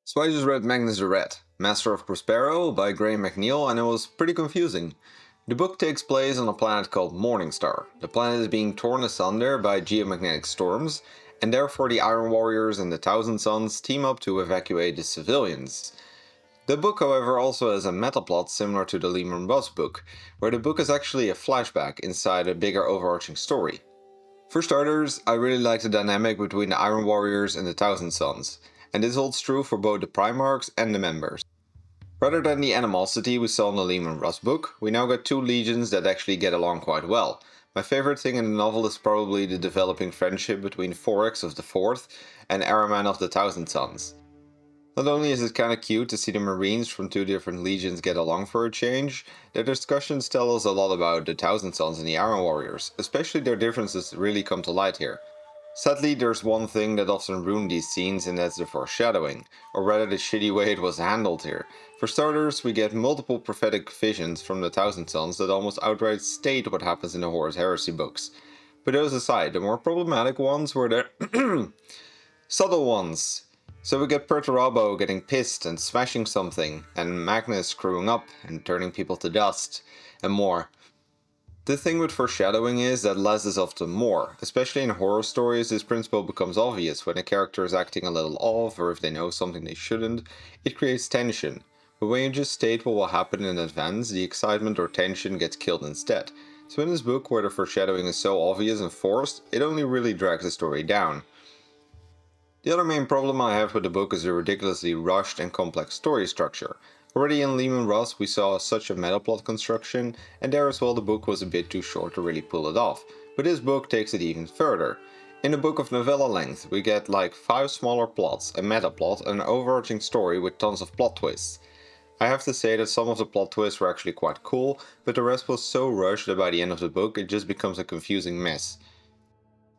So I just read Magnus the Red, Master of Prospero by McNeill, and it was pretty confusing. The book takes place on a planet called Morningstar. The planet is being torn asunder by geomagnetic storms, and therefore the Iron Warriors and the Thousand Sons team up to evacuate the civilians. The book, however, also has a meta plot similar to the Lehman Russ book, where the book is actually a flashback inside a bigger overarching story. For starters, I really like the dynamic between the Iron Warriors and the Thousand Sons, and this holds true for both the Primarchs and the members. Rather than the animosity we saw in the Lehman Russ book, we now get two legions that actually get along quite well. My favorite thing in the novel is probably the developing friendship between Forex of the Fourth and Araman of the Thousand Sons. Not only is it kinda cute to see the Marines from two different legions get along for a change, their discussions tell us a lot about the Thousand Sons and the Iron Warriors, especially their differences really come to light here. Sadly, there's one thing that often ruined these scenes, and that's the foreshadowing, or rather the shitty way it was handled here. For starters, we get multiple prophetic visions from the Thousand Sons that almost outright state what happens in the Horus Heresy books. But those aside, the more problematic ones were the subtle ones. So we get Perturabo getting pissed and smashing something, and Magnus screwing up and turning people to dust, and more. The thing with foreshadowing is that less is often more. Especially in horror stories, this principle becomes obvious when a character is acting a little off, or if they know something they shouldn't. It creates tension. But when you just state what will happen in advance, the excitement or tension gets killed instead. So in this book, where the foreshadowing is so obvious and forced, it only really drags the story down. The other main problem I have with the book is the ridiculously rushed and complex story structure. Already in Lehman Russ we saw such a meta plot construction, and there as well the book was a bit too short to really pull it off, but this book takes it even further. In a book of novella length we get like 5 smaller plots, a meta plot, and an overarching story with tons of plot twists. I have to say that some of the plot twists were actually quite cool, but the rest was so rushed that by the end of the book it just becomes a confusing mess.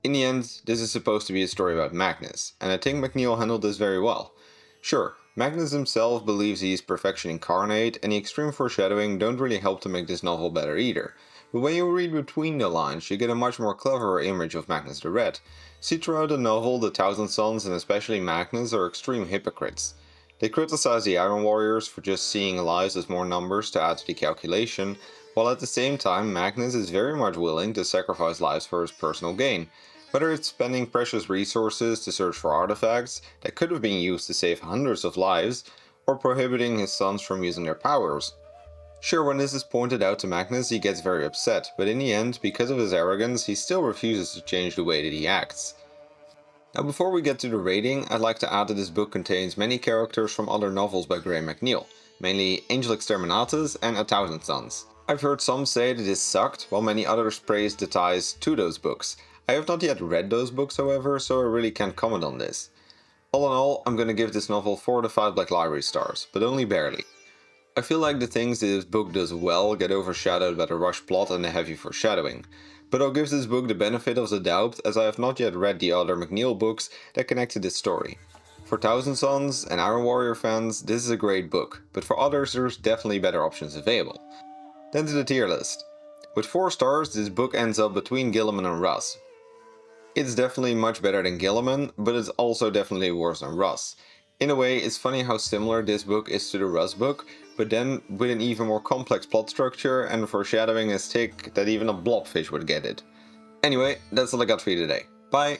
In the end, this is supposed to be a story about Magnus, and I think McNeill handled this very well. Sure, Magnus himself believes he is perfection incarnate, and the extreme foreshadowing don't really help to make this novel better either. But when you read between the lines, you get a much more cleverer image of Magnus the Red. See, throughout the novel, the Thousand Sons and especially Magnus are extreme hypocrites. They criticize the Iron Warriors for just seeing lives as more numbers to add to the calculation, while at the same time Magnus is very much willing to sacrifice lives for his personal gain. Whether it's spending precious resources to search for artifacts that could have been used to save hundreds of lives, or prohibiting his sons from using their powers. Sure, when this is pointed out to Magnus he gets very upset, but in the end, because of his arrogance, he still refuses to change the way that he acts. Now before we get to the rating, I'd like to add that this book contains many characters from other novels by McNeill, mainly Angel Exterminatus and A Thousand Sons. I've heard some say that this sucked, while many others praised the ties to those books. I have not yet read those books however, so I really can't comment on this. All in all, I'm gonna give this novel 4 to 5 Black Library stars, but only barely. I feel like the things that this book does well get overshadowed by the rushed plot and the heavy foreshadowing. But I'll give this book the benefit of the doubt, as I have not yet read the other McNeill books that connect to this story. For Thousand Sons and Iron Warrior fans, this is a great book, but for others there's definitely better options available. Then to the tier list. With 4 stars, this book ends up between Gilliman and Russ. It's definitely much better than Gilliman, but it's also definitely worse than Russ. In a way, it's funny how similar this book is to the Russ book, but then with an even more complex plot structure and foreshadowing as thick that even a blobfish would get it. Anyway, that's all I got for you today. Bye!